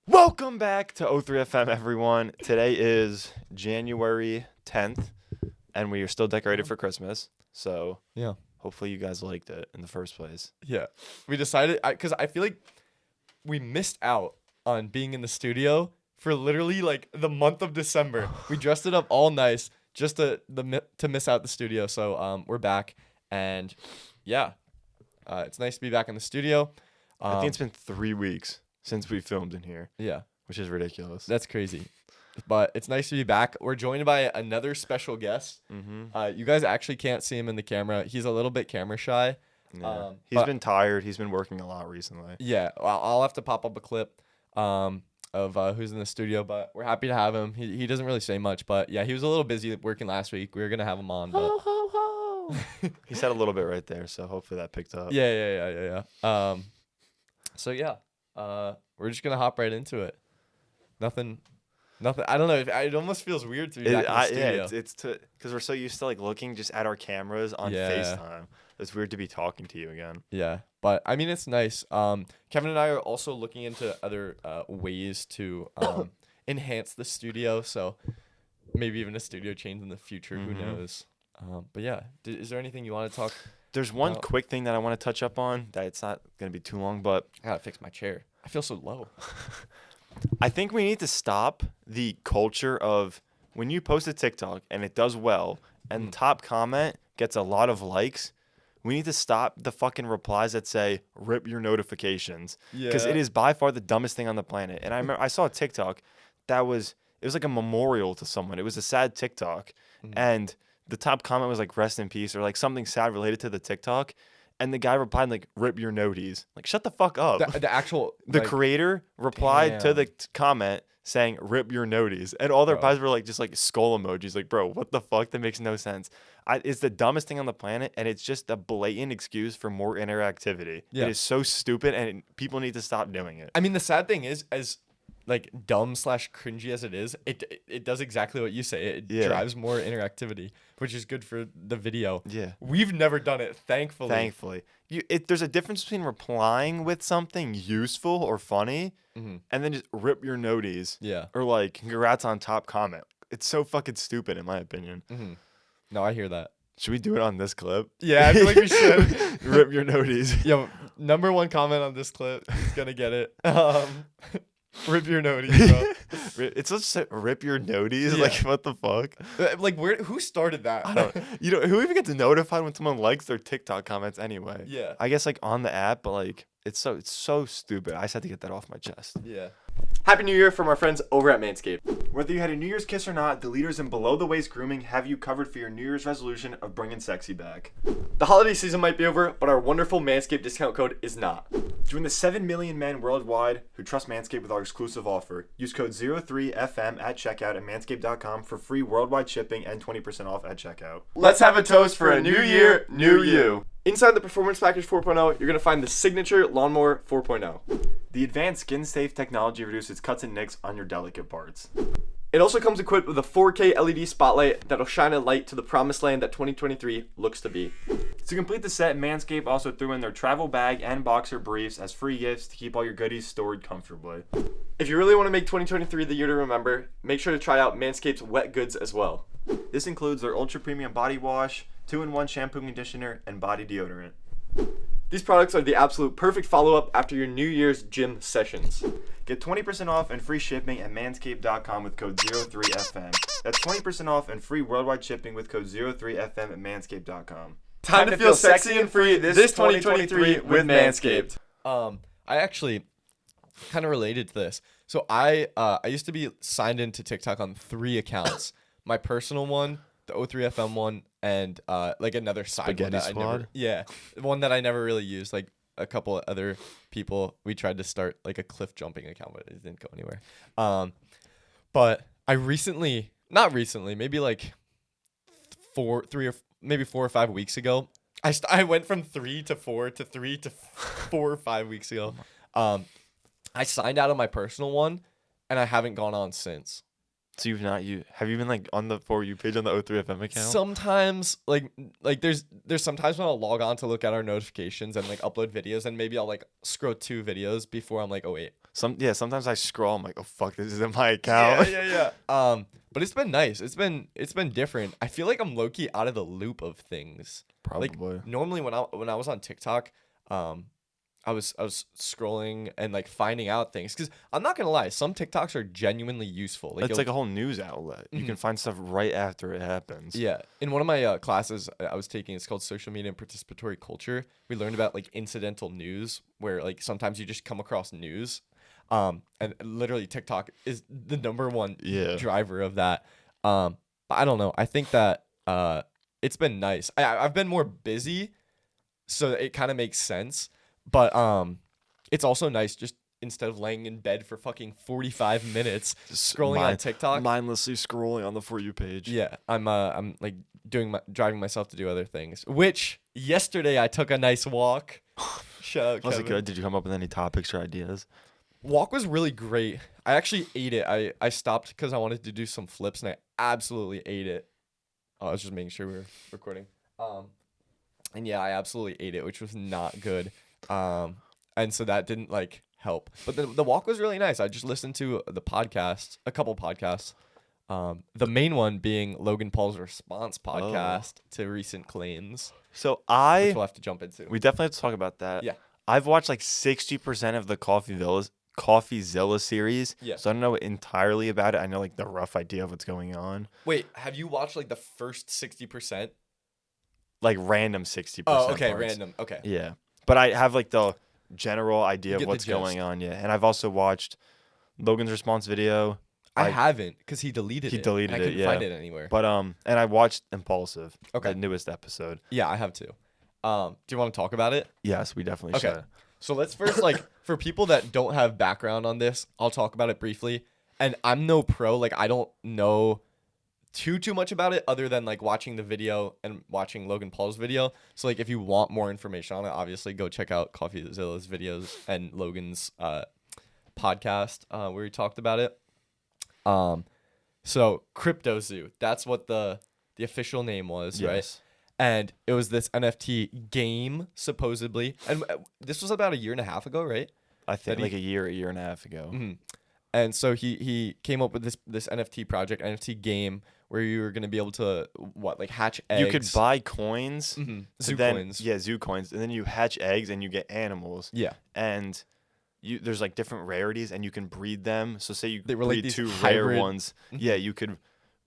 Welcome back to O3FM, everyone. Today is January 10th, and we are still decorated for Christmas. So Yeah. hopefully you guys liked it in the first place. Yeah. We decided, because I feel like we missed out on being in the studio for literally like the month of December. We dressed it up all nice just to miss out the studio. So we're back, and yeah, it's nice to be back in the studio. I think it's been 3 weeks since we filmed in here. Yeah. Which is ridiculous. That's crazy. But it's nice to be back. We're joined by another special guest. Mm-hmm. You guys actually can't see him in the camera. He's a little bit camera shy. Yeah. He's been tired. He's been working a lot recently. Yeah, I'll have to pop up a clip of who's in the studio, but we're happy to have him. He doesn't really say much, but yeah, he was a little busy working last week. We were going to have him on, but... Ho, ho, ho. He said a little bit right there, so hopefully that picked up. Yeah. So yeah, we're just going to hop right into it. Nothing. I don't know. It almost feels weird to be back in the studio. Yeah, it's because we're so used to like looking just at our cameras on FaceTime. It's weird to be talking to you again. Yeah, but I mean, it's nice. Kevin and I are also looking into other ways to enhance the studio. So maybe even a studio change in the future. Mm-hmm. Who knows? But yeah, is there anything you want to talk? There's one quick thing that I want to touch up on that it's not going to be too long, but I gotta fix my chair. I feel so low. I think we need to stop the culture of when you post a TikTok and it does well and the top comment gets a lot of likes. We need to stop the fucking replies that say "rip your notifications" because it is by far the dumbest thing on the planet. And I remember I saw a TikTok that was like a memorial to someone. It was a sad TikTok, and the top comment was like "rest in peace" or like something sad related to the TikTok. And the guy replied like "rip your noties." Like shut the fuck up. The actual the creator replied to the comment saying "rip your noties," and all the replies were like just like skull emojis. Like, bro, what the fuck? That makes no sense. It's the dumbest thing on the planet, and it's just a blatant excuse for more interactivity. Yeah. It is so stupid, and people need to stop doing it. I mean, the sad thing is, as like dumb / cringy as it is, it does exactly what you say. It drives more interactivity, which is good for the video. Yeah, we've never done it, thankfully. There's a difference between replying with something useful or funny, and then just rip your noties. Yeah, or like congrats on top comment. It's so fucking stupid, in my opinion. No, I hear that. Should we do it on this clip? Yeah, I feel like we should. Rip your noties. Yo, number one comment on this clip is gonna get it. Rip your noties, bro. It's just rip your noties. Yeah. Like what the fuck? Like who started that? I don't. Who even gets notified when someone likes their TikTok comments anyway? Yeah. I guess like on the app, but like it's so stupid. I just had to get that off my chest. Yeah. Happy New Year from our friends over at Manscaped. Whether you had a New Year's kiss or not, the leaders in below the waist grooming have you covered for your New Year's resolution of bringing sexy back. The holiday season might be over, but our wonderful Manscaped discount code is not. Join the 7 million men worldwide who trust Manscaped with our exclusive offer. Use code 03FM at checkout at manscaped.com for free worldwide shipping and 20% off at checkout. Let's have a toast for a new year, new you. Inside the Performance Package 4.0, you're going to find the Signature Lawnmower 4.0. The advanced skin-safe technology reduces cuts and nicks on your delicate parts. It also comes equipped with a 4K LED spotlight that'll shine a light to the promised land that 2023 looks to be. To complete the set, Manscaped also threw in their travel bag and boxer briefs as free gifts to keep all your goodies stored comfortably. If you really want to make 2023 the year to remember, make sure to try out Manscaped's wet goods as well. This includes their ultra premium body wash, 2-in-1 shampoo and conditioner, and body deodorant. These products are the absolute perfect follow-up after your New Year's gym sessions. Get 20% off and free shipping at manscaped.com with code 03FM. That's 20% off and free worldwide shipping with code 03FM at manscaped.com. Time to feel sexy and free this 2023 with Manscaped. I actually kind of related to this. So I used to be signed into TikTok on 3 accounts. My personal one, the O3FM one, and like another side one that one that I never really used. Like a couple of other people, we tried to start like a cliff jumping account, but it didn't go anywhere. But I not recently, maybe like 4 or 5 weeks ago, I went from 3 to 4 to 3 to 4 or 5 weeks ago. I signed out of my personal one, and I haven't gone on since. So have you been like on the For You page on the O3FM account? Sometimes like there's sometimes when I'll log on to look at our notifications and like upload videos, and maybe I'll like scroll 2 videos before I'm like, oh wait. Sometimes I scroll. I'm like, oh fuck, this isn't my account. Yeah. But it's been nice. It's been different. I feel like I'm low key out of the loop of things. Probably. Like normally when I was on TikTok, I was scrolling and like finding out things because I'm not gonna lie, some TikToks are genuinely useful. It's like a whole news outlet. You can find stuff right after it happens. Yeah. In one of my classes I was taking, it's called Social Media and Participatory Culture. We learned about like incidental news, where like sometimes you just come across news, and literally TikTok is the number one driver of that. But I don't know. I think that it's been nice. I've been more busy, so it kind of makes sense. But it's also nice just instead of laying in bed for fucking 45 minutes scrolling on TikTok, mindlessly scrolling on the For You page. Yeah, I'm like driving myself to do other things. Which yesterday I took a nice walk. Shout out, Was Kevin. it good? Did you come up with any topics or ideas? Walk was really great. I actually ate it. I stopped because I wanted to do some flips and I absolutely ate it. Oh, I was just making sure we were recording. And yeah, I absolutely ate it, which was not good. And so that didn't like help. But the walk was really nice. I just listened to a couple podcasts. The main one being Logan Paul's response podcast to recent claims. So which we'll have to jump into. We definitely have to talk about that. Yeah. I've watched like 60% of the CoffeeZilla series. Yeah. So I don't know entirely about it. I know like the rough idea of what's going on. Wait, have you watched like the first 60%? Like random 60%. Oh, okay, parts. random. Okay. Yeah. But I have like the general idea You of get the what's gist. going on. Yeah. And I've also watched Logan's response video. I haven't because he deleted it. He deleted I it, couldn't find it anywhere. But and I watched Impulsive. Okay. The newest episode. Yeah, I have too. Do you want to talk about it? Yes, we definitely should. So let's first, like, for people that don't have background on this, I'll talk about it briefly. And I'm no pro. Like, I don't know too much about it other than, like, watching the video and watching Logan Paul's video. So, like, if you want more information on it, obviously go check out CoffeeZilla's videos and Logan's podcast where he talked about it. So, Crypto Zoo. That's what the official name was, right? And it was this NFT game, supposedly. And this was about a year and a half ago, right? I think like a year and a half ago. Mm-hmm. And so he came up with this NFT project, NFT game, where you were going to be able to, hatch eggs. You could buy coins. Mm-hmm. Zoo coins. Yeah, zoo coins. And then you hatch eggs and you get animals. Yeah. And there's like different rarities and you can breed them. So say you breed like two hybrid rare ones. Mm-hmm. Yeah, you could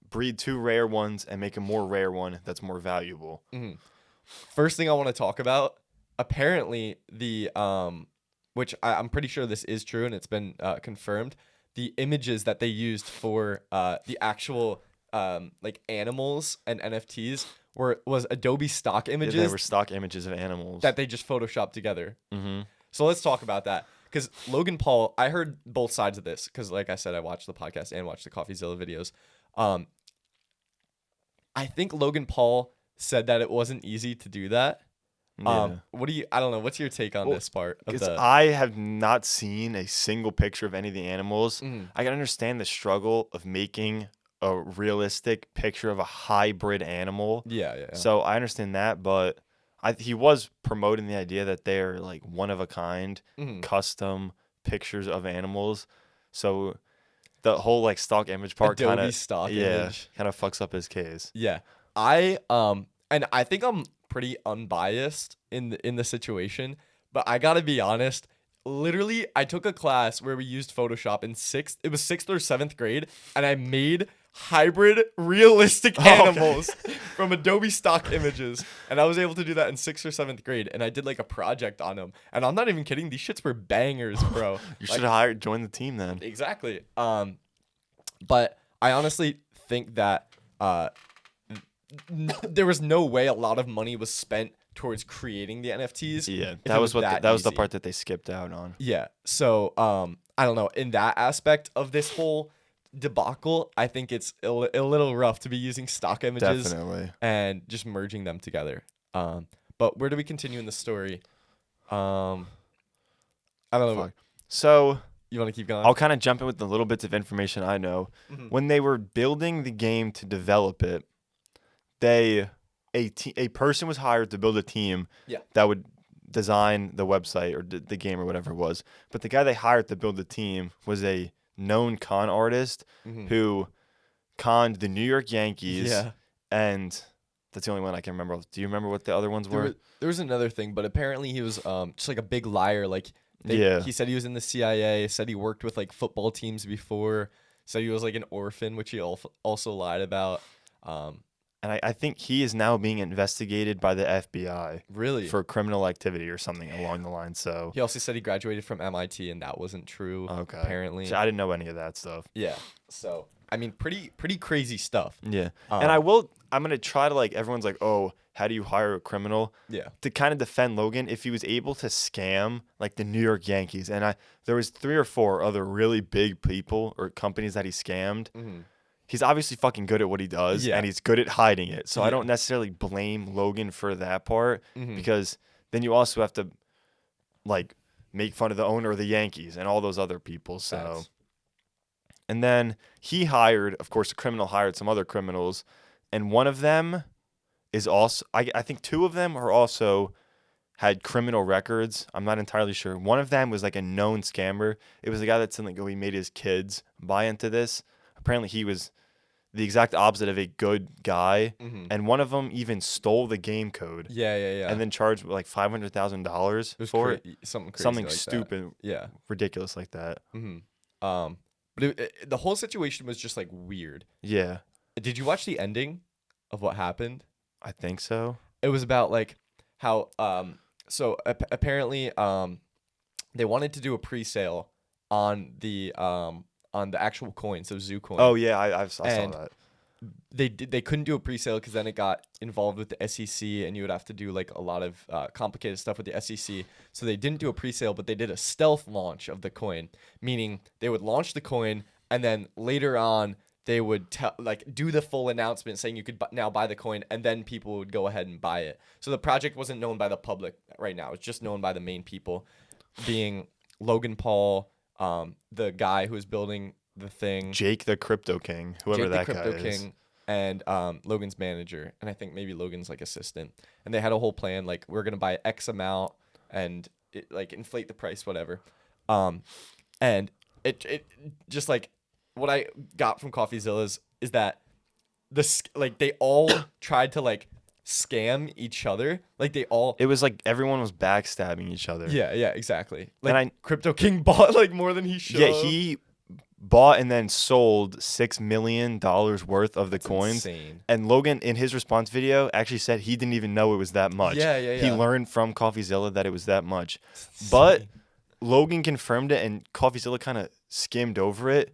breed two rare ones and make a more rare one that's more valuable. Mm-hmm. First thing I want to talk about, apparently the which I'm pretty sure this is true and it's been confirmed, the images that they used for the actual animals and NFTs was Adobe stock images. Yeah, they were stock images of animals that they just photoshopped together. Mm-hmm. So let's talk about that. Because Logan Paul, I heard both sides of this. Because like I said, I watched the podcast and watched the CoffeeZilla videos. I think Logan Paul said that it wasn't easy to do that. Yeah. I don't know. What's your take on this part? I have not seen a single picture of any of the animals. I can understand the struggle of making a realistic picture of a hybrid animal. Yeah. So I understand that, but he was promoting the idea that they're like one of a kind, custom pictures of animals. So the whole like stock image part kind of fucks up his case. Yeah. And I think I'm pretty unbiased in the situation, but I gotta be honest. Literally, I took a class where we used Photoshop in sixth or 7th grade, and I made hybrid realistic animals from Adobe stock images, and I was able to do that in 6th or 7th grade, and I did like a project on them, and I'm not even kidding. These shits were bangers, bro. You should have joined the team then. Exactly. But I honestly think that there was no way a lot of money was spent towards creating the NFTs. Yeah, that was the part that they skipped out on. Yeah. So I don't know. In that aspect of this whole debacle, I think it's a little rough to be using stock images and just merging them together. But where do we continue in the story? I don't know. So you want to keep going? I'll kind of jump in with the little bits of information I know. When they were building the game to develop it, a person was hired to build a team that would design the website or the game or whatever it was. But the guy they hired to build the team was a known con artist who conned the New York Yankees. Yeah. And that's the only one I can remember. Do you remember what the other ones were? There was another thing, but apparently he was just like a big liar. Like he said he was in the CIA, said he worked with like football teams before, said he was like an orphan, which he also lied about. And I think he is now being investigated by the FBI. Really? For criminal activity or something along the line. So he also said he graduated from MIT, and that wasn't true. Okay. Apparently. So I didn't know any of that stuff. Yeah. So I mean, pretty crazy stuff. Yeah. And I'm gonna try to like everyone's like, oh, how do you hire a criminal? Yeah. To kind of defend Logan, if he was able to scam like the New York Yankees, and there was 3 or 4 other really big people or companies that he scammed. He's obviously fucking good at what he does, and he's good at hiding it. So I don't necessarily blame Logan for that part, because then you also have to like make fun of the owner of the Yankees and all those other people. So, and then he hired, of course, a criminal hired some other criminals, and one of them is also, I think 2 of them are also had criminal records. I'm not entirely sure. One of them was like a known scammer. It was the guy that said like, oh, he made his kids buy into this. Apparently he was the exact opposite of a good guy, and one of them even stole the game code. Yeah. And then charged like $500,000 for it. Something crazy, something like stupid, ridiculous like that. But the whole situation was just like weird. Yeah, Did you watch the ending of what happened? I think so. It was about like how apparently they wanted to do a pre-sale on the actual coin, so Zoo coin. Oh yeah, I saw that. They couldn't do a pre-sale because then it got involved with the SEC, and you would have to do like a lot of complicated stuff with the SEC. So they didn't do a pre-sale, but they did a stealth launch of the coin, meaning they would launch the coin, and then later on they would do the full announcement saying you could now buy the coin, and then people would go ahead and buy it. So the project wasn't known by the public right now; it's just known by the main people, being Logan Paul, the guy who was building the thing, Jake the Crypto King, whoever that guy is, and Logan's manager, and I think maybe Logan's like assistant. And they had a whole plan, like we're gonna buy X amount and like inflate the price, whatever. And it just like what I got from CoffeeZilla is that they all tried to like scam each other. Like it was like everyone was backstabbing each other. Yeah, exactly. Like Crypto King bought like more than he should. Yeah, he bought and then sold $6 million worth of the coins. Insane. And Logan, in his response video, actually said he didn't even know it was that much. Yeah. He learned from CoffeeZilla that it was that much. But Logan confirmed it, and CoffeeZilla kind of skimmed over it.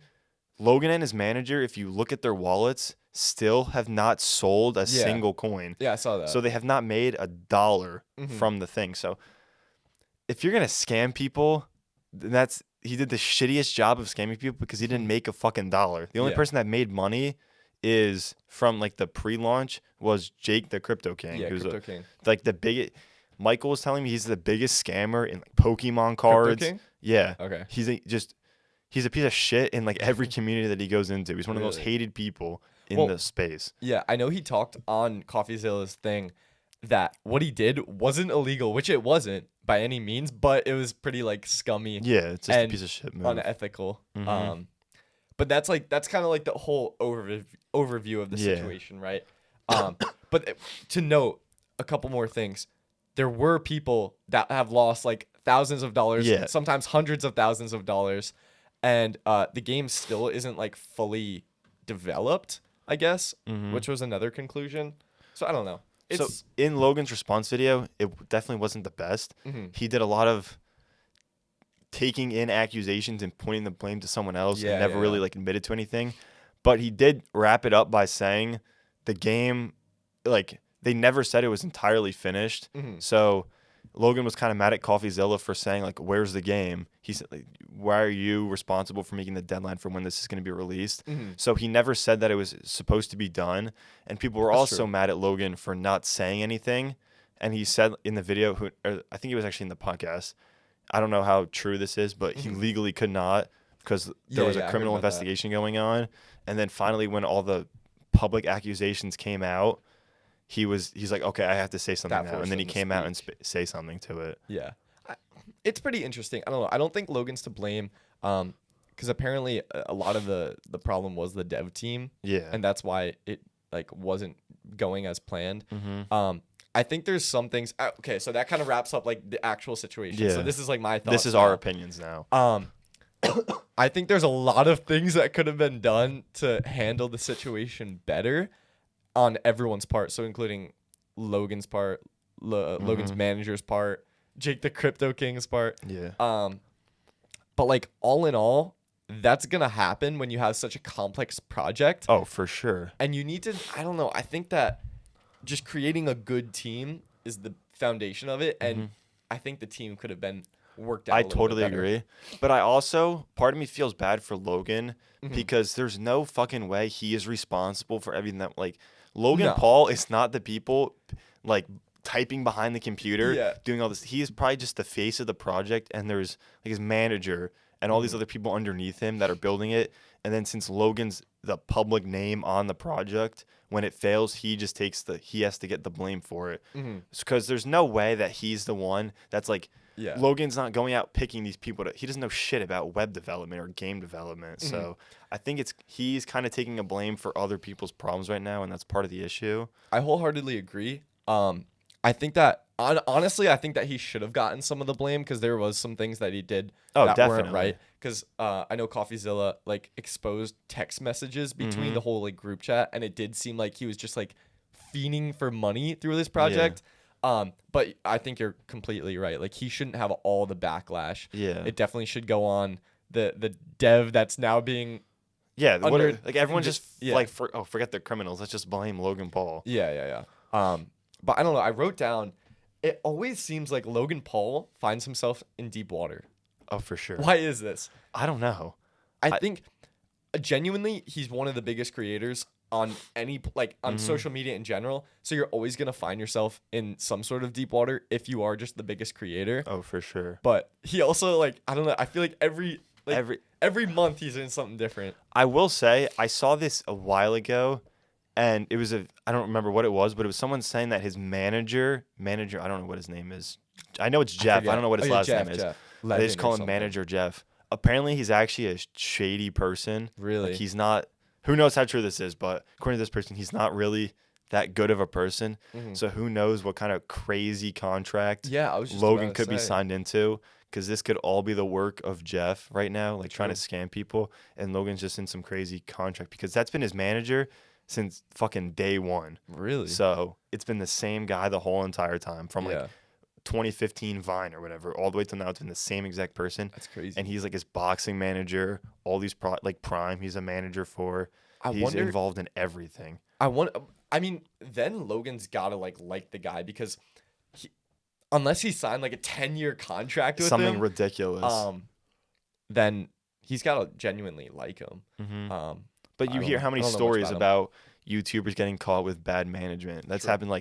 Logan and his manager, if you look at their wallets, still have not sold a single coin. Yeah, I saw that. So they have not made $1 from the thing. So if you're going to scam people, then he did the shittiest job of scamming people because he didn't make a fucking dollar. The only person that made money is from like the pre-launch was Jake the Crypto King. Yeah, Crypto King. Like the biggest. Michael was telling me he's the biggest scammer in like Pokemon cards. Crypto King? Yeah. Okay. He's a piece of shit in like every community that he goes into. He's one of the most hated people in the space. Yeah, I know he talked on CoffeeZilla's thing that what he did wasn't illegal, which it wasn't by any means, but it was pretty like scummy. Yeah, it's just a piece of shit move. Unethical. But that's kind of like the whole overview of the situation, right? But to note a couple more things. There were people that have lost like thousands of dollars, sometimes hundreds of thousands of dollars, and the game still isn't like fully developed, I guess, which was another conclusion. So I don't know. So in Logan's response video, it definitely wasn't the best. He did a lot of taking in accusations and pointing the blame to someone else and never really like admitted to anything. But he did wrap it up by saying the game, like they never said it was entirely finished. So Logan was kind of mad at CoffeeZilla for saying like, "Where's the game?" He said, like, "Why are you responsible for making the deadline for when this is going to be released?" So he never said that it was supposed to be done, and people were also mad at Logan for not saying anything. And he said in the video, I think it was actually in the podcast. I don't know how true this is, but he legally could not because there was a criminal investigation going on. And then finally, when all the public accusations came out, he's like, okay, I have to say something That now, and forced then he him to came out and speak. say something to it. Yeah. It's pretty interesting. I don't know. I don't think Logan's to blame. Because apparently a lot of the problem was the dev team, Yeah. and that's why it like wasn't going as planned. Mm-hmm. I think there's some things. Okay, so that kind of wraps up like the actual situation. Yeah. So this is like my thoughts. This is our opinions now. I think there's a lot of things that could have been done to handle the situation better on everyone's part. So including Logan's part, Logan's manager's part, Jake the Crypto King's part. Yeah. But like all in all, that's gonna happen when you have such a complex project. Oh, for sure. And you need to, I don't know, I think that just creating a good team is the foundation of it. And I think the team could have been worked out. I a little bit totally better. agree. But I also, part of me feels bad for Logan because there's no fucking way he is responsible for everything that, like, Logan No. Paul is not the people, like, typing behind the computer, Yeah. doing all this. He is probably just the face of the project, and there's, like, his manager and all these other people underneath him that are building it. And then since Logan's the public name on the project, when it fails, he just he has to get the blame for it. Because there's no way that he's the one that's like, Yeah. Logan's not going out picking these people. He doesn't know shit about web development or game development. So I think he's kind of taking a blame for other people's problems right now, and that's part of the issue. I wholeheartedly agree. I think that honestly, I think that he should have gotten some of the blame because there was some things that he did that definitely. weren't right. Because I know CoffeeZilla like exposed text messages between the whole like group chat, and it did seem like he was just like fiending for money through this project. But I think you're completely right. Like he shouldn't have all the backlash. Yeah. It definitely should go on the dev that's now being Yeah, Under- like everyone just yeah. like forget the criminals. Let's just blame Logan Paul. Yeah. But I don't know. I wrote down. It always seems like Logan Paul finds himself in deep water. Oh, for sure. Why is this? I don't know. I think genuinely he's one of the biggest creators on any like on social media in general. So you're always gonna find yourself in some sort of deep water if you are just the biggest creator. Oh, for sure. But he also like I don't know. I feel like every month he's in something different. I will say I saw this a while ago, and it was I don't remember what it was, but it was someone saying that his manager, I don't know what his name is. I know it's Jeff. I don't know what his last name is. They just call him Manager Jeff. Apparently, he's actually a shady person. Really? Like he's not. Who knows how true this is? But according to this person, he's not really that good of a person. So who knows what kind of crazy contract Yeah, I was just Logan about to could be say. signed into. Because this could all be the work of Jeff right now, like trying to scam people. And Logan's just in some crazy contract because that's been his manager since fucking day one. Really? So it's been the same guy the whole entire time from like 2015 Vine or whatever, all the way till now. It's been the same exact person. That's crazy. And he's like his boxing manager, all these like Prime, he's a manager for. He's wonder- involved in everything. I mean, then Logan's gotta like the guy because unless he signed like a 10-year contract with Something him, ridiculous. then he's gotta genuinely like him. But you hear how many I don't know much stories about about YouTubers getting caught with bad management. That's happened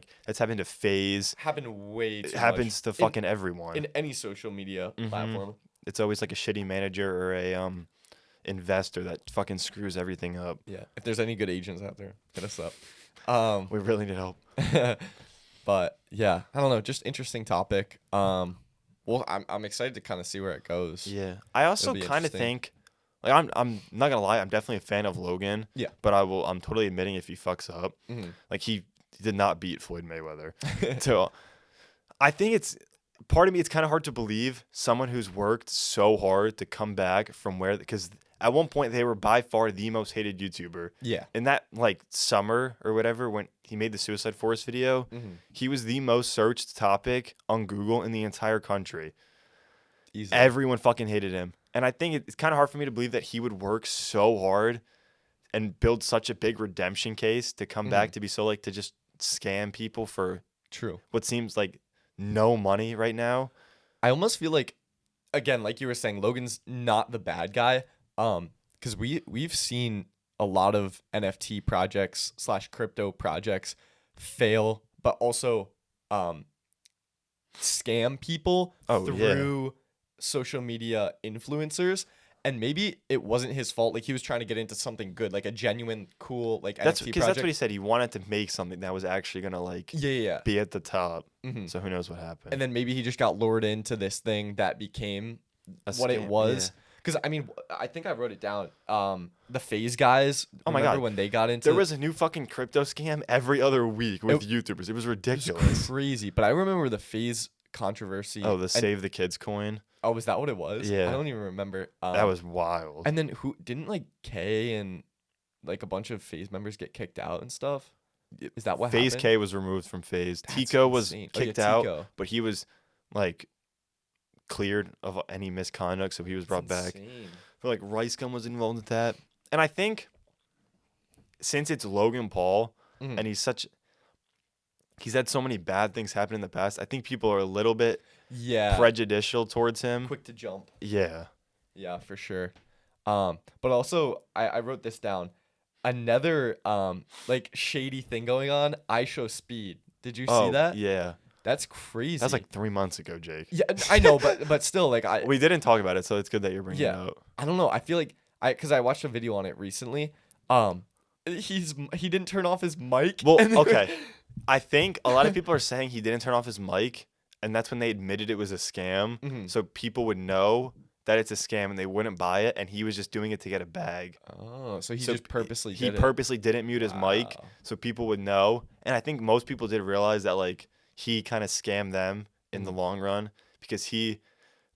to FaZe. Happened way too It happens much to fucking everyone. in any social media platform. It's always like a shitty manager or a investor that fucking screws everything up. Yeah. If there's any good agents out there, hit us up. We really need help. But yeah, I don't know. Just interesting topic. Well, I'm excited to kind of see where it goes. Yeah. I also be kind of interesting. think like I'm not gonna lie, I'm definitely a fan of Logan. Yeah. But I'm totally admitting if he fucks up. Like he did not beat Floyd Mayweather. So I think it's part of me, it's kind of hard to believe someone who's worked so hard to come back from where, because at one point they were by far the most hated YouTuber. Yeah. In that like summer or whatever, when he made the Suicide Forest video, he was the most searched topic on Google in the entire country. Easily. Everyone fucking hated him. And I think it's kind of hard for me to believe that he would work so hard and build such a big redemption case to come back to be so like to just scam people for True. what seems like no money right now. I almost feel like, again, like you were saying, Logan's not the bad guy. Because we've seen a lot of NFT projects / crypto projects fail, but also scam people through social media influencers. and maybe it wasn't his fault. Like he was trying to get into something good, like a genuine, cool like That's NFT because project. that's what he said. He wanted to make something that was actually gonna like Yeah. be at the top. Mhm. So who knows what happened? And then maybe he just got lured into this thing that became what it scam, was. yeah. Because I mean, I think I wrote it down. The Phase guys. Oh my remember God. when they got into? There was a new fucking crypto scam every other week with YouTubers. It was ridiculous. Crazy. But I remember the Phase controversy. Oh, the Save the Kids coin. Oh, was that what it was? Yeah. I don't even remember. That was wild. And then who didn't like Kay and like a bunch of Phase members get kicked out and stuff? Is that what Phase happened? K was removed from Phase. That's Tico was insane. Oh, yeah, kicked out, Tico. but he was like cleared of any misconduct, so he was brought back. Insane. But like Rice Gum was involved with that, and I think since it's Logan Paul Mhm. and he's had so many bad things happen in the past, I think people are a little bit prejudicial towards him. Quick to jump. Yeah. Yeah, for sure. But also I wrote this down. Another like shady thing going on. I Show Speed. Did you see that? Yeah. That's crazy. That's like 3 months ago, Jake. Yeah, I know, but still, like We didn't talk about it, so it's good that you're bringing it up. I don't know. I feel like because I watched a video on it recently. He didn't turn off his mic. Well, okay. I think a lot of people are saying he didn't turn off his mic, and that's when they admitted it was a scam. Mhm. So people would know that it's a scam and they wouldn't buy it, and he was just doing it to get a bag. Oh, so he just purposely he did it. purposely didn't mute his mic Wow. so people would know. And I think most people did realize that like he kind of scammed them in the long run because he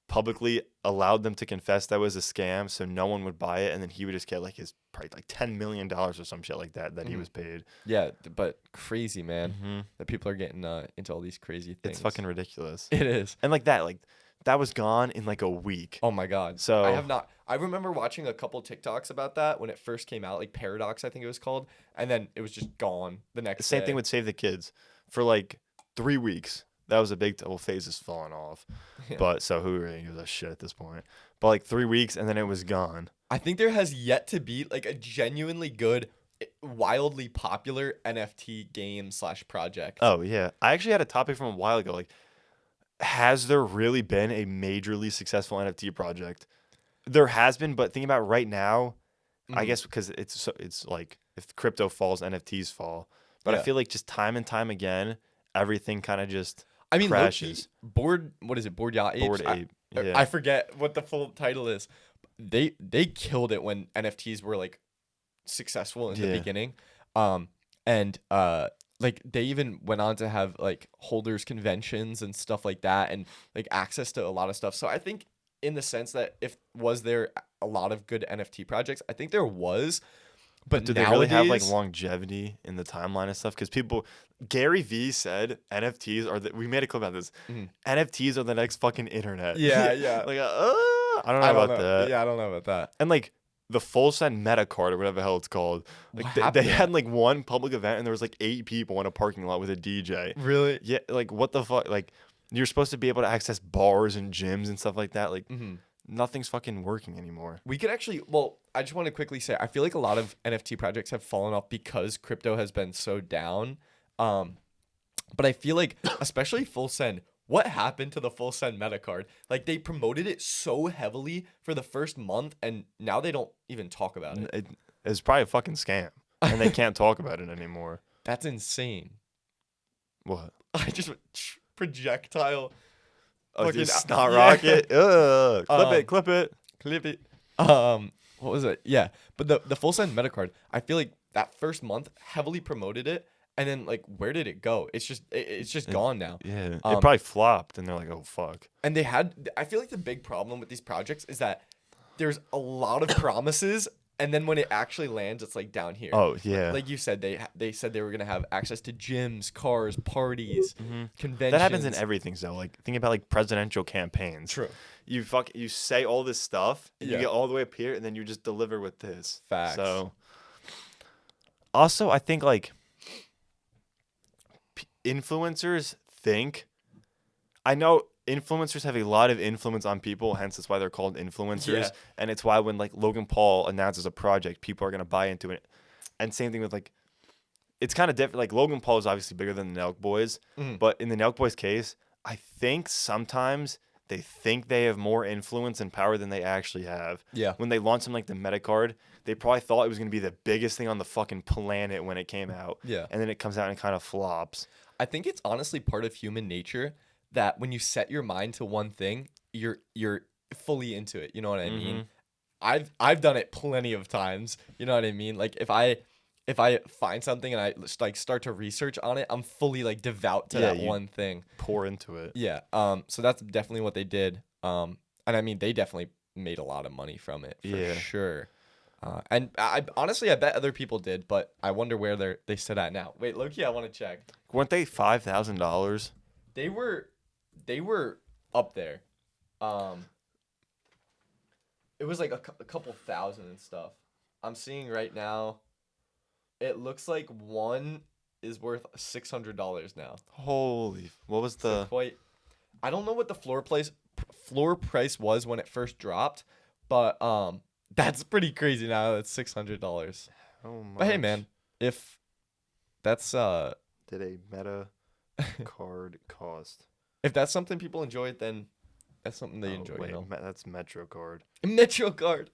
publicly allowed them to confess that was a scam, so no one would buy it, and then he would just get like his probably like $10 million or some shit like that he was paid. Yeah, but crazy, man. Mm-hmm. That people are getting into all these crazy things. It's fucking ridiculous. It is. And like that was gone in like a week. Oh my god. So I have not. I remember watching a couple TikToks about that when it first came out, like Paradox, I think it was called, and then it was just gone the next. Same day. thing with Save the Kids for like 3 weeks. That was a big Phase is falling off. Yeah. But so who really gives a shit at this point? But like 3 weeks and then it was gone. I think there has yet to be like a genuinely good, wildly popular NFT game / project. Oh yeah. I actually had a topic from a while ago. Like, has there really been a majorly successful NFT project? There has been, but thinking about right now, I guess because it's like if crypto falls, NFTs fall. But I feel like just time and time again, everything kind of just crashes. Bored Yacht Apes? Bored Ape. Yeah. I forget what the full title is. They killed it when NFTs were like successful in the beginning. Like they even went on to have like holders conventions and stuff like that, and like access to a lot of stuff. So I think in the sense that was there a lot of good NFT projects, I think there was. But do they really have like longevity in the timeline and stuff? Because Gary Vee said NFTs are we made a clip about this. NFTs are the next fucking internet. Yeah. Like I don't know about that. Yeah, I don't know about that. And like the full send meta card or whatever the hell it's called. Like they had like one public event and there was like 8 people in a parking lot with a DJ. Really? Yeah. Like what the fuck? Like you're supposed to be able to access bars and gyms and stuff like that. Like. Nothing's fucking working anymore. We could actually, I just want to quickly say, I feel like a lot of NFT projects have fallen off because crypto has been so down. But I feel like, especially Full Send, what happened to the Full Send meta card? Like they promoted it so heavily for the first month, and now they don't even talk about it. It's probably a fucking scam, and they can't talk about it anymore. That's insane. What? I just went projectile. Oh, this snot rocket. Clip it. What was it? Yeah, but the Full Send meta card, I feel like that first month heavily promoted it, and then like where did it go? It's just gone now. Yeah, it probably flopped, and they're like, oh fuck. And I feel like the big problem with these projects is that there's a lot of promises, and then when it actually lands, it's like down here. Oh yeah. Like you said, they said they were gonna have access to gyms, cars, parties, conventions. That happens in everything. So like think about like presidential campaigns. True. You say all this stuff, and you get all the way up here, and then you just deliver with this. Facts. So also, I think like influencers think. I know influencers have a lot of influence on people, hence that's why they're called influencers. Yeah. And it's why when like Logan Paul announces a project, people are gonna buy into it. And same thing with like, it's kind of different. Like Logan Paul is obviously bigger than the Nelk Boys, but in the Nelk Boys case, I think sometimes they think they have more influence and power than they actually have. Yeah. When they launched something like the Meta card, they probably thought it was going to be the biggest thing on the fucking planet when it came out. Yeah. And then it comes out and kind of flops. I think it's honestly part of human nature that when you set your mind to one thing, you're fully into it. You know what I mean? I've done it plenty of times. You know what I mean? Like if I find something and I like start to research on it, I'm fully like devout to that one thing. Pour into it. Yeah. So that's definitely what they did. And I mean, they definitely made a lot of money from it for sure. And I honestly, I bet other people did, but I wonder where they sit at now. Wait, low-key, I want to check. Weren't they $5,000? They were up there. It was like a couple thousand and stuff. I'm seeing right now. It looks like one is worth $600 now. Holy, what was the? So I don't know what the floor price was when it first dropped, but that's pretty crazy now. It's $600. Oh my. But hey, man, if that's did a Meta card cost? If that's something people enjoy, then that's something they enjoy. Wait, you know? that's Metro card. Metro card,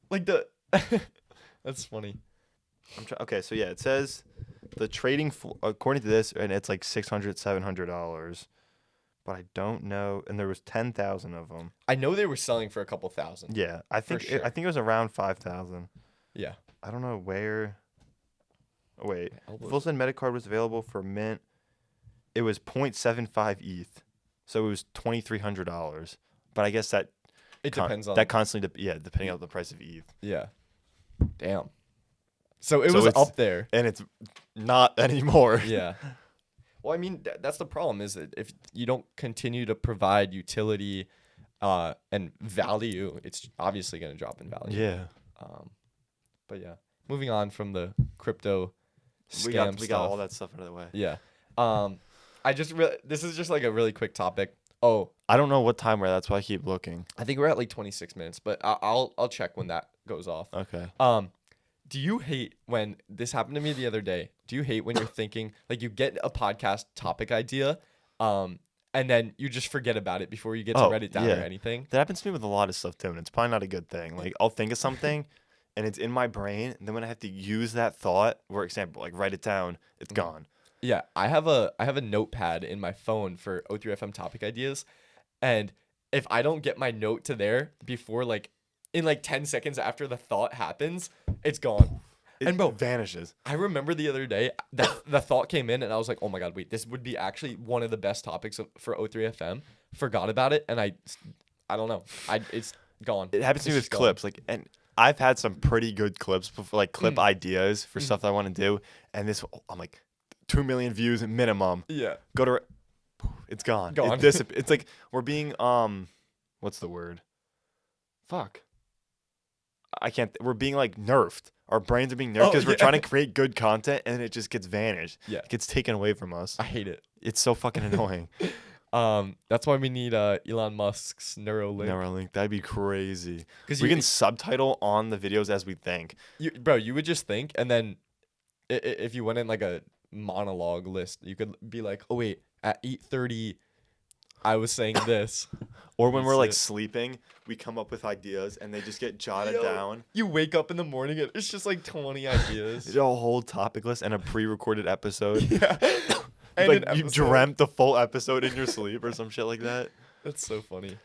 like the. That's funny. Okay, so yeah, it says the trading according to this, and it's like $600-$700, but I don't know. And there was 10,000 of them. I know they were selling for a couple thousand. Yeah, I think sure. I think it was around 5,000. Yeah. I don't know where. Oh wait, Full-Send Metacard was available for mint. It was 0.75 ETH, so it was $2,300. But I guess that it depends on that constantly depending on the price of ETH. Yeah. Damn. So it was up there, and it's not anymore. Yeah. Well, I mean, that's the problem is that if you don't continue to provide utility and value, it's obviously going to drop in value. Yeah. But yeah, moving on from the crypto scam we got all that stuff out of the way. Yeah. This is just like a really quick topic. Oh, I don't know what time we're at. That's why I keep looking. I think we're at like 26 minutes, but I'll check when that goes off. Okay. Do you hate when this happened to me the other day? Do you hate when you're thinking like you get a podcast topic idea, and then you just forget about it before you get to write it down or anything? That happens to me with a lot of stuff too, and it's probably not a good thing. Like I'll think of something, and it's in my brain, and then when I have to use that thought, for example, like write it down, it's gone. Yeah, I have a notepad in my phone for O3FM topic ideas, and if I don't get my note to there before in 10 seconds after the thought happens, it's gone. And bro, vanishes. I remember the other day that the thought came in and I was like, oh my God, wait, this would be actually one of the best topics for O3FM. Forgot about it. And I don't know. It's gone. It happens to me with clips. And I've had some pretty good clips before, clip ideas for stuff that I want to do. And I'm like 2 million views minimum. Yeah. It's gone. Gone. It's like we're being, what's the word? Fuck. We're being nerfed. Our brains are being nerfed because we're trying to create good content and it just gets vanished. Yeah. It gets taken away from us. I hate it. It's so fucking annoying. That's why we need Elon Musk's Neuralink. That'd be crazy. Because we can subtitle on the videos as we think. You would just think, and then if you went in like a monologue list, you could be like, oh wait, at 8:30 I was saying this. Or when we're sleeping, we come up with ideas and they just get jotted down. You wake up in the morning and it's just 20 ideas. A whole topic list and a pre-recorded episode. Yeah. And you dreamt the full episode in your sleep or some shit like that. That's so funny.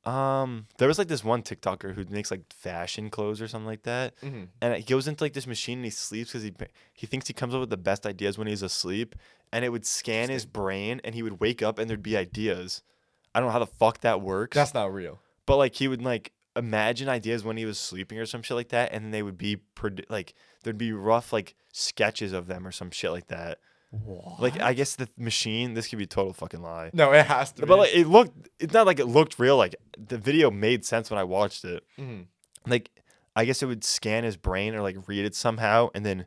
There was this one TikToker who makes fashion clothes or something like that, and he goes into this machine and he sleeps because he thinks he comes up with the best ideas when he's asleep, and it would scan his brain and he would wake up and there'd be ideas. I don't know how the fuck that works. That's not real. But he would imagine ideas when he was sleeping or some shit like that, and then they would be there'd be rough sketches of them or some shit like that. What? I guess the machine. This could be a total fucking lie. No, it has to be. But it's not like it looked real. The video made sense when I watched it. I guess it would scan his brain or read it somehow, and then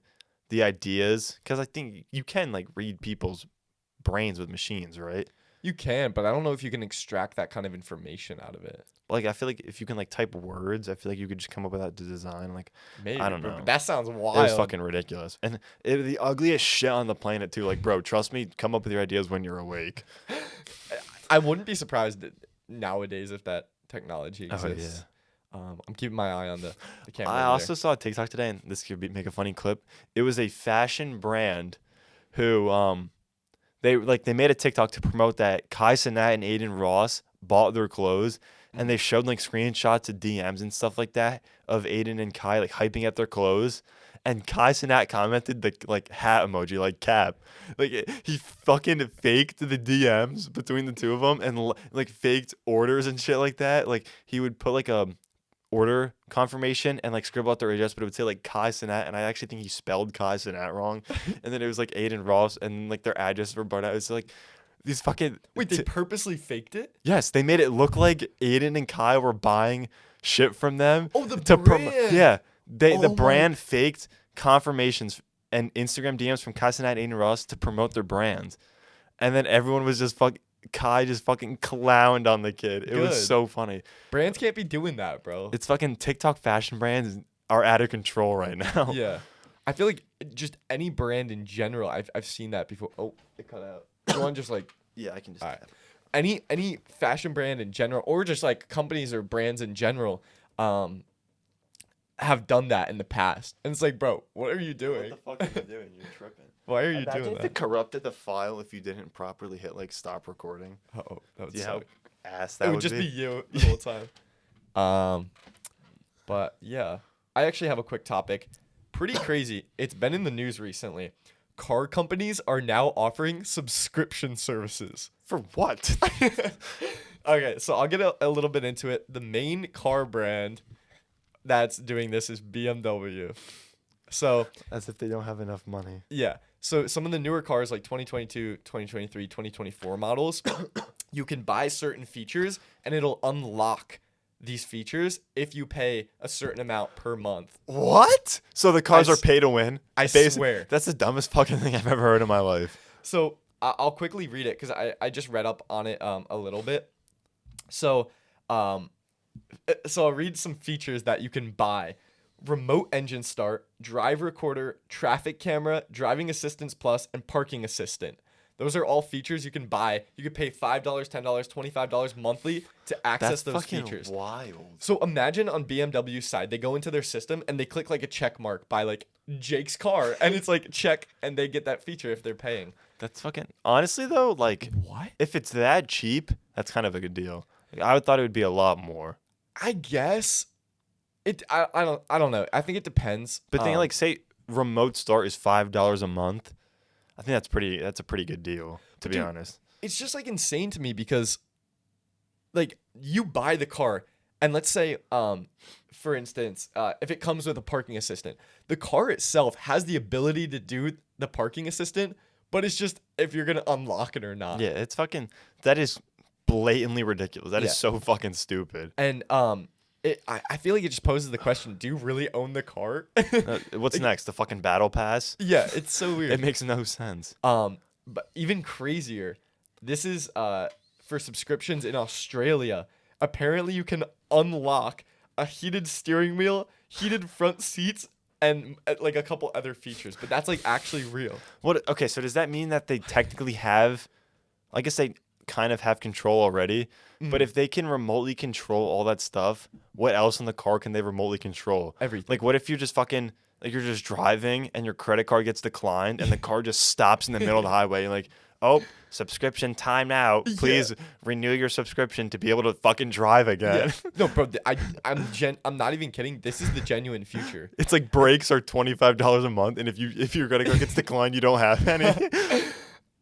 the ideas. Because I think you can read people's brains with machines, right? You can, but I don't know if you can extract that kind of information out of it. I feel if you can type words, I feel you could just come up with that design. Maybe. I don't know. That sounds wild. It was fucking ridiculous. And the ugliest shit on the planet too. Bro, trust me, come up with your ideas when you're awake. I wouldn't be surprised nowadays if that technology Oh, exists. I'm keeping my eye on the camera. I over also there. saw a TikTok today, and this could make a funny clip. It was a fashion brand who they made a TikTok to promote that Kai Cenat and Aiden Ross bought their clothes, and they showed like screenshots of DMs and stuff like that of Aiden and Kai like hyping at their clothes. And Kai Cenat commented the like hat emoji, like cap. Like he fucking faked the DMs between the two of them and like faked orders and shit like that. Like he would put like a order confirmation and like scribble out their address, but it would say like Kai Cenat, and I actually think he spelled Kai Cenat wrong. And then it was like Aiden Ross, and like their addresses were burned out. It's like these fucking Wait, they purposely faked it? yes, they made it look like Aiden and Kai were buying shit from them. Oh, the brand. Yeah, the Oh my- brand faked confirmations and Instagram DMs from Kai Cenat and Aiden Ross to promote their brands, and then everyone was just Kai just fucking clowned on the kid. It was Good. so funny. Brands can't be doing that, bro. It's fucking TikTok fashion brands are out of control right now. Yeah. I feel like just any brand in general, I've seen that before. Oh, it cut out. You want just like Yeah, I can just. all right. Any fashion brand in general, or just like companies or brands in general, have done that in the past. And it's like, bro, what are you doing? What the fuck are you doing? You're tripping. Why are you Imagine doing if that? it corrupted the file if you didn't properly hit like stop recording. Oh, that would Yeah, suck. ass that It would would just be. be you the whole time. But yeah, I actually have a quick topic. Pretty crazy. It's been in the news recently. Car companies are now offering subscription services. For what? Okay, so I'll get a little bit into it. The main car brand that's doing this is BMW. So, As if they don't have enough money. yeah. So some of the newer cars like 2022, 2023, 2024 models, you can buy certain features and it'll unlock these features if you pay a certain amount per month. What? So the cars I are pay to win? I swear. That's the dumbest fucking thing I've ever heard in my life. So I'll quickly read it because I just read up on it a little bit. So I'll read some features that you can buy. Remote engine start, drive recorder, traffic camera, driving assistance plus, and parking assistant. Those are all features you can buy. You could pay $5, $10, $25 monthly to access That's those fucking features. wild. So imagine on BMW's side, they go into their system and they click like a check mark by like Jake's car, and it's like check, and they get that feature if they're paying. That's fucking. Honestly though, like What? if it's that cheap, that's kind of a good deal. Like, I would thought it would be a lot more. I guess I don't know. I think it depends. But think like say remote start is $5 a month. I think that's a pretty good deal, to be dude, honest. it's just like insane to me because like you buy the car and let's say for instance if it comes with a parking assistant, the car itself has the ability to do the parking assistant, but it's just if you're gonna unlock it or not. Yeah, it's fucking. That is blatantly ridiculous. That is Yeah. so fucking stupid. And I feel like it just poses the question, do you really own the car? What's next? The fucking battle pass? Yeah, it's so weird. It makes no sense. But even crazier, this is for subscriptions in Australia. Apparently, you can unlock a heated steering wheel, heated front seats, and like a couple other features. But that's like actually real. What? Okay, so does that mean that they technically have? I guess they kind of have control already. But if they can remotely control all that stuff, what else in the car can they remotely control? Everything. Like, what if you're just fucking like you're just driving and your credit card gets declined and the car just stops in the middle of the highway and like, oh, subscription time out. Please renew your subscription to be able to fucking drive again. Yeah. No, bro, I'm not even kidding. This is the genuine future. It's like brakes are $25 a month, and if your credit card gets declined, you don't have any.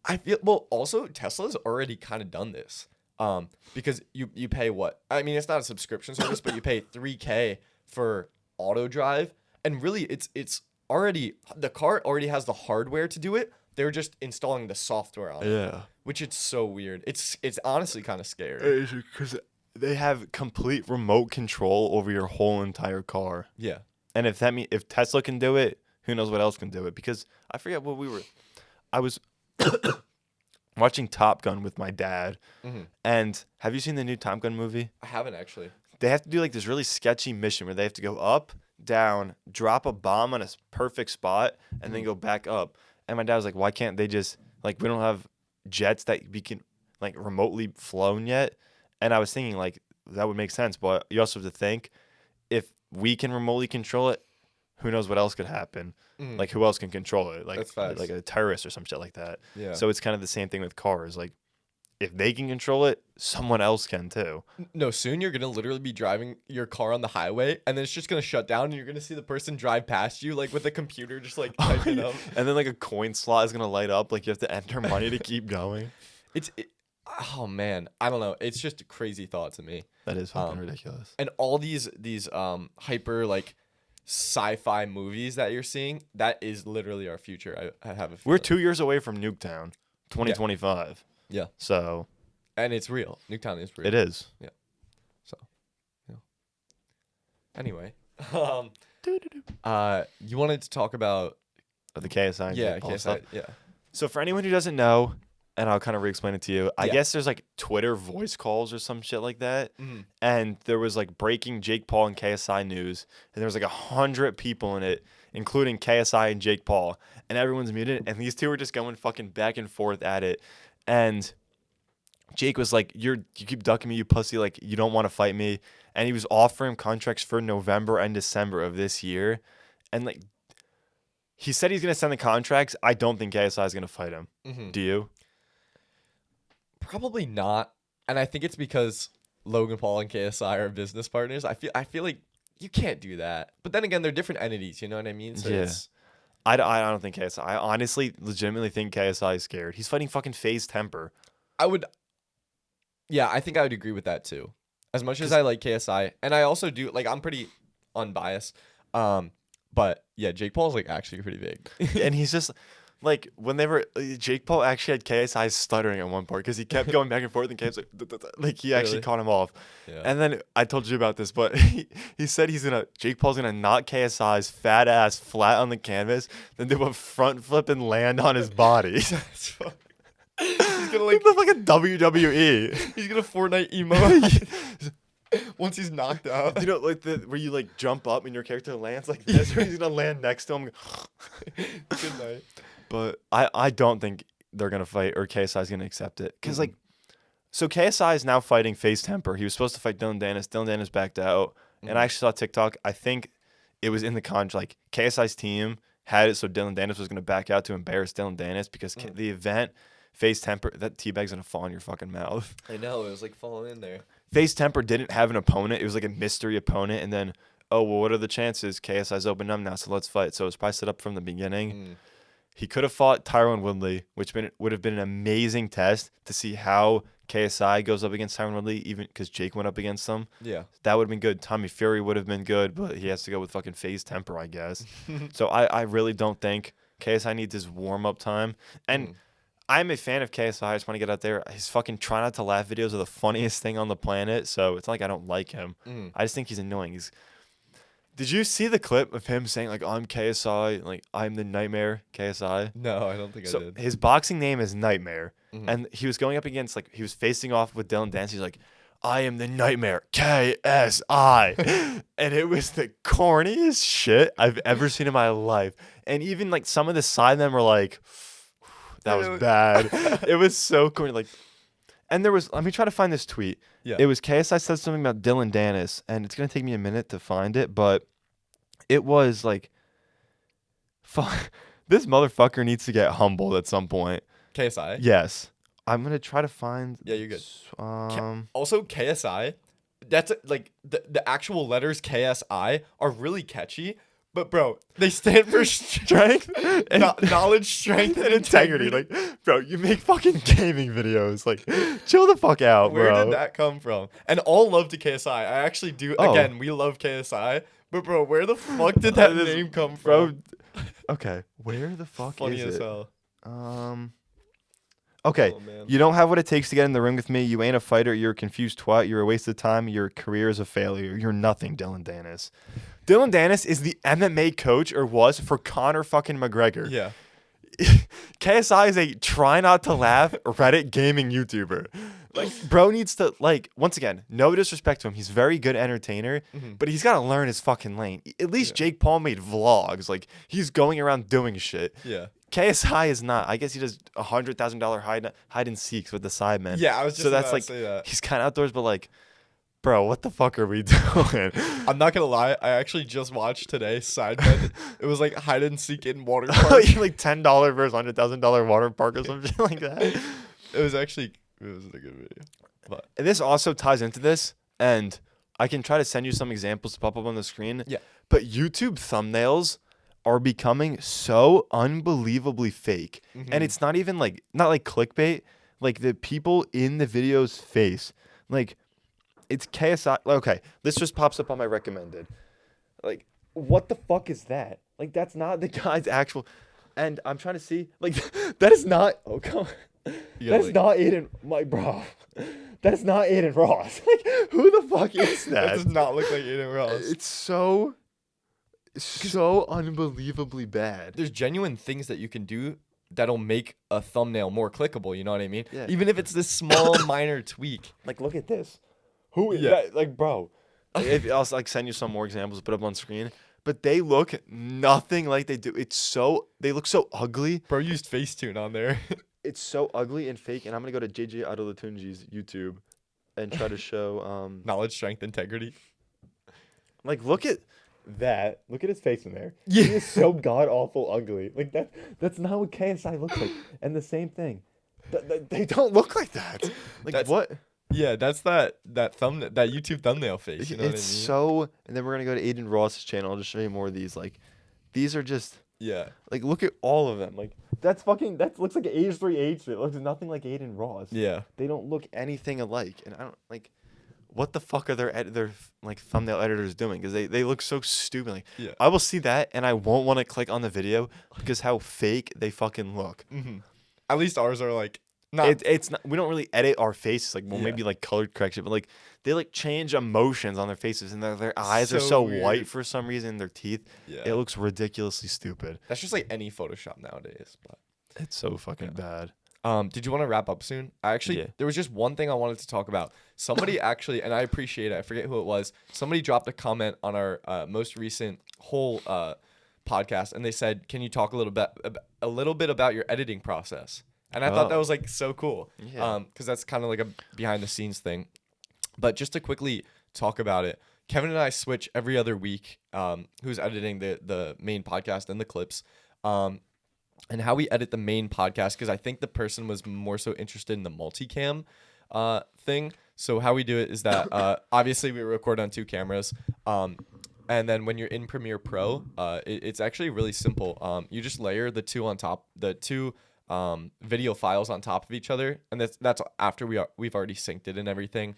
I feel well. Also, Tesla's already kind of done this. Because you pay what? I mean, it's not a subscription service, but you pay $3,000 for auto drive, and really, it's already the car already has the hardware to do it. They're just installing the software on it. Yeah. Which it's so weird. It's honestly kind of scary. Because they have complete remote control over your whole entire car. Yeah. And if Tesla can do it, who knows what else can do it? Because I forget what I was watching Top Gun with my dad. Mm-hmm. And have you seen the new Top Gun movie? I haven't actually. They have to do like this really sketchy mission where they have to go up, down, drop a bomb on a perfect spot, and then go back up. And my dad was like, why can't they just, like, we don't have jets that we can, like, remotely flown yet. And I was thinking like that would make sense, but you also have to think if we can remotely control it, who knows what else could happen? Like who else can control it? Like That's facts. like a terrorist or some shit like that. Yeah. So it's kind of the same thing with cars. Like if they can control it, someone else can too. No, soon you're gonna literally be driving your car on the highway, and then it's just gonna shut down, and you're gonna see the person drive past you, like with a computer, just like typing up. And then like a coin slot is gonna light up. Like you have to enter money to keep going. Oh man, I don't know. It's just a crazy thought to me. That is fucking ridiculous. And all these hyper like sci-fi movies that you're seeing, that is literally our future. I have a feeling. We're 2 years away from Nuketown, 2025. Yeah. So. And it's real. Nuketown is real. It is. Yeah. So, yeah. Anyway, you wanted to talk about The KSI. And yeah, Jake Paul KSI, stuff. yeah. So for anyone who doesn't know, and I'll kind of re-explain it to you. I Yeah. guess there's like Twitter voice calls or some shit like that. Mhm. And there was like breaking Jake Paul and KSI news. And there was like 100 people in it, including KSI and Jake Paul. And everyone's muted. And these two were just going fucking back and forth at it. And Jake was like, you keep ducking me, you pussy. Like, you don't want to fight me. And he was offering contracts for November and December of this year. And like, he said he's going to send the contracts. I don't think KSI is going to fight him. Mhm. Do you? Probably not. And I think it's because Logan Paul and KSI are business partners. I feel like you can't do that. But then again, they're different entities. You know what I mean? So Yeah. it's, I don't think KSI. I honestly, legitimately think KSI is scared. He's fighting fucking FaZe Temper. Yeah, I think I would agree with that too. As much as I like KSI, and I also do like, I'm pretty unbiased. But yeah, Jake Paul's like actually pretty big. And he's just like, when they were, Jake Paul actually had KSI stuttering at one part because he kept going back and forth and KSI, like he actually Really? caught him off. Yeah. And then I told you about this, but he said Jake Paul's gonna knock KSI's fat ass flat on the canvas, then do a front flip and land on his body. He's gonna like Like the fucking WWE. he's gonna Fortnite emote once he's knocked out. You know, like where you like jump up and your character lands like this, or he's gonna land next to him. Good night. But I don't think they're gonna fight or KSI's gonna accept it because like, so KSI is now fighting FaZe Temper. He was supposed to fight Dylan Dennis. Dylan Dennis backed out, and I actually saw TikTok. I think it was in the like KSI's team had it so Dylan Dennis was gonna back out to embarrass Dylan Dennis because the event FaZe Temper, that teabag's gonna fall in your fucking mouth. I know, it was like falling in there. FaZe Temper didn't have an opponent. It was like a mystery opponent, and then oh well, what are the chances? KSI's opened up now, so let's fight. So it was probably set up from the beginning. He could have fought Tyron Woodley, which would have been an amazing test to see how KSI goes up against Tyron Woodley, even because Jake went up against him. Yeah. That would have been good. Tommy Fury would have been good, but he has to go with fucking FaZe Temper, I guess. So I really don't think KSI needs his warm-up time. And I'm a fan of KSI. I just want to get out there. His fucking try not to laugh videos are the funniest thing on the planet, so it's not like I don't like him. I just think he's annoying. Did you see the clip of him saying, like, I'm KSI, like, I'm the Nightmare KSI? No, I don't think I did. His boxing name is Nightmare. And he was going up against, like, he was facing off with Dylan Dance. He's like, I am the Nightmare KSI. And it was the corniest shit I've ever seen in my life. And even, like, some of the side of them were like, that was bad. It was so corny. Like, and there was, let me try to find this tweet. Yeah. It was KSI said something about Dylan Dennis, and it's going to take me a minute to find it, but it was like, fuck, this motherfucker needs to get humbled at some point. KSI? Yes. I'm going to try to find. Yeah, you're good. Um, Also, KSI, that's like the actual letters KSI are really catchy, but bro, they stand for strength, knowledge, strength, and integrity. Like, bro, you make fucking gaming videos. Like, chill the fuck out, bro. Where did that come from? And all love to KSI. I actually do. Oh. Again, we love KSI. But bro, where the fuck did that name come from? Bro, okay, where the fuck Funny is as it? hell. Okay, Oh, man. you don't have what it takes to get in the ring with me. You ain't a fighter. You're a confused twat. You're a waste of time. Your career is a failure. You're nothing, Dylan Dennis. Dylan Dennis is the MMA coach, or was, for Conor fucking McGregor. Yeah. KSI is a try not to laugh Reddit gaming YouTuber. Like, bro needs to, like, once again, no disrespect to him. He's a very good entertainer, but he's got to learn his fucking lane. At least Jake Paul made vlogs. Like, he's going around doing shit. Yeah. KSI is not. I guess he does $100,000 hide and seeks with the Sidemen. Yeah, I was just so that's about like to say that. he's kind of outdoors, but like, bro, what the fuck are we doing? I'm not gonna lie, I actually just watched today Sidemen. It was like hide and seek in water park. Like $10 versus $100,000 water park or some shit like that. It was a good video. But And this also ties into this, and I can try to send you some examples to pop up on the screen. Yeah. But YouTube thumbnails are becoming so unbelievably fake. And it's not even like, not like clickbait, like the people in the video's face. Like, it's KSI. Okay, this just pops up on my recommended. Like, what the fuck is that? Like, that's not the guy's actual. And I'm trying to see, like, that is not. Oh, come on. That's not Aiden. My bro. That's not Aiden Ross. Like, who the fuck is that? That does not look like Aiden Ross. It's so unbelievably bad. There's genuine things that you can do that'll make a thumbnail more clickable. You know what I mean? Yeah. Even if it's this small minor tweak. Like, look at this. Who is Yeah. that? Like, bro. I'll like send you some more examples, put up on screen. But they look nothing like they do. They look so ugly. Bro used Facetune on there. It's so ugly and fake. And I'm gonna go to JJ Adolatunji's YouTube and try to show Knowledge, strength, integrity. like, look at that. Look at his face in there. Yeah. He is so god awful ugly. Like that's not what KSI looks like. And the same thing. They don't look like that. Like, That's- what? Yeah, that's that YouTube thumbnail face. You know It's what I mean? so. And then we're gonna go to Aiden Ross's channel. I'll just show you more of these. Like, these are just. Yeah. Like, look at all of them. Like, that looks like an H3 H. It looks nothing like Aiden Ross. Yeah. They don't look anything alike. And I don't, like, what the fuck are their like, thumbnail editors doing? Because they look so stupid. Like, Yeah. I will see that, and I won't want to click on the video because how fake they fucking look. Mm-hmm. At least ours are like not. It's not, we don't really edit our faces. Like, well, Yeah. maybe, like, colored correction. But, like, they, like, change emotions on their faces. And their eyes are So so weird. white for some reason. Their teeth. Yeah. It looks ridiculously stupid. That's just like any Photoshop nowadays. But It's so fucking bad. did you want to wrap up soon? Yeah. There was just one thing I wanted to talk about. Somebody actually, and I appreciate it. I forget who it was. Somebody dropped a comment on our most recent whole podcast, and they said, "Can you talk a little bit about your editing process?" And I thought that Oh. was like so cool. Yeah. Because that's kind of like a behind the scenes thing. But just to quickly talk about it, Kevin and I switch every other week. Who's editing the main podcast and the clips. And how we edit the main podcast, because I think the person was more so interested in the multicam thing. So how we do it is that obviously we record on 2 cameras. And then when you're in Premiere Pro, it's actually really simple. You just layer the two video files on top of each other, and that's after we've already synced it and everything.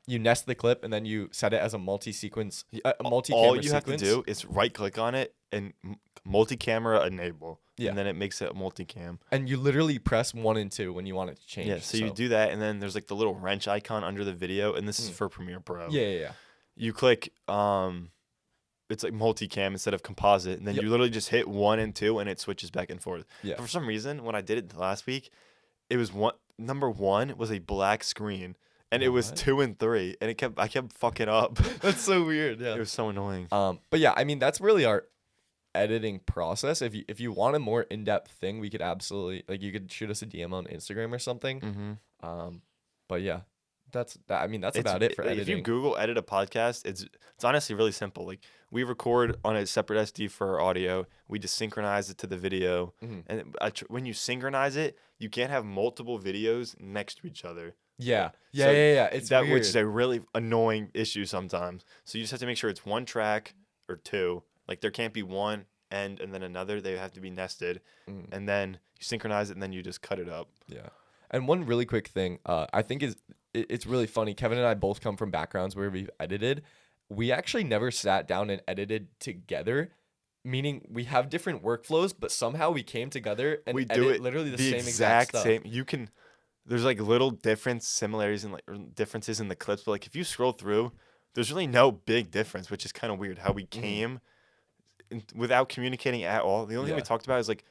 You nest the clip, and then you set it as a multi-sequence, multi-camera All you sequence. have to do is right click on it and multi-camera enable. Yeah. And then it makes it multicam. And you literally press 1 and 2 when you want it to change. Yeah. So you do that, and then there's like the little wrench icon under the video, and this is for Premiere Pro. Yeah. You click it's like multicam instead of composite, and then Yep. you literally just hit 1 and 2, and it switches back and forth. Yeah. But for some reason, when I did it last week, it was number 1 was a black screen, and it was What? 2 and 3, and I kept fucking up. That's so weird. Yeah. It was so annoying. But yeah, I mean that's really our editing process. If you want a more in-depth thing, we could absolutely, like, you could shoot us a DM on Instagram or something. Mm-hmm. But yeah, that's about it for editing. If you Google edit a podcast, it's honestly really simple. Like, we record on a separate SD for our audio. We just synchronize it to the video. Mhm. And when you synchronize it, you can't have multiple videos next to each other. Yeah. So It's that weird. which is a really annoying issue sometimes. So you just have to make sure it's 1 track or 2. Like, there can't be one end and then another. They have to be nested. And then you synchronize it, and then you just cut it up. Yeah. And one really quick thing, I think it's really funny. Kevin and I both come from backgrounds where we've edited. We actually never sat down and edited together, meaning we have different workflows, but somehow we came together and We edit do it literally the same exact stuff. same. There's like little similarities and like differences in the clips, but like if you scroll through, there's really no big difference, which is kind of weird how we came without communicating at all. The only thing we Yeah. talked about is like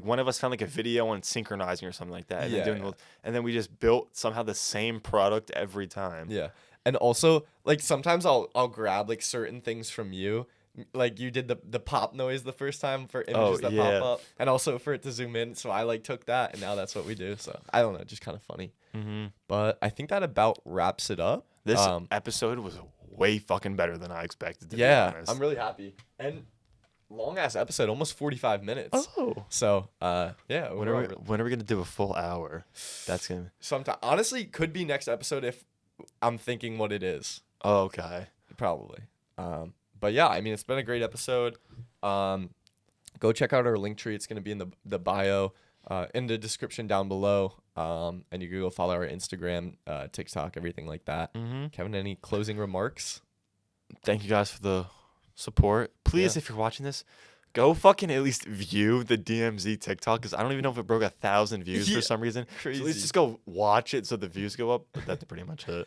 one of us found like a video on synchronizing or something like that, and and then we just built somehow the same product every time. Yeah. And also, like, sometimes I'll grab like certain things from you, like you did the pop noise the first time for images that pop up, and also for it to zoom in. So I like took that, and now that's what we do. So I don't know, just kind of funny. But I think that about wraps it up. This episode was way fucking better than I expected. To be Yeah, honest. I'm really happy. And long ass episode, almost 45 minutes. Oh. So yeah. When are we gonna do a full hour? That's gonna. Sometime, honestly, could be next episode if I'm thinking what it is. Oh, okay. Probably. But yeah, I mean, it's been a great episode. Go check out our link tree. It's gonna be in the bio, in the description down below. And you can go follow our Instagram, TikTok, everything like that. Kevin, any closing remarks? Thank you guys for the support. Please, if you're watching this, go fucking at least view the DMZ TikTok, because I don't even know if it broke 1,000 views for some reason. Crazy. So at least just go watch it so the views go up. But that's pretty much it.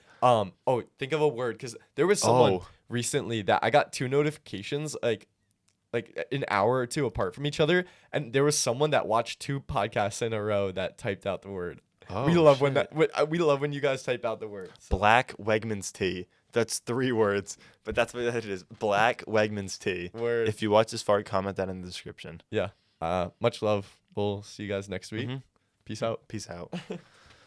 Think of a word, because there was someone recently that I got 2 notifications like an hour or 2 apart from each other, and there was someone that watched 2 podcasts in a row that typed out the word. We love when we love when you guys type out the word. So. Black Wegmans tea. That's 3 words, but that's what it is. Black Wegmans tea. Word. If you watch this far, comment that in the description. Yeah. Much love. We'll see you guys next week. Peace out. Peace out.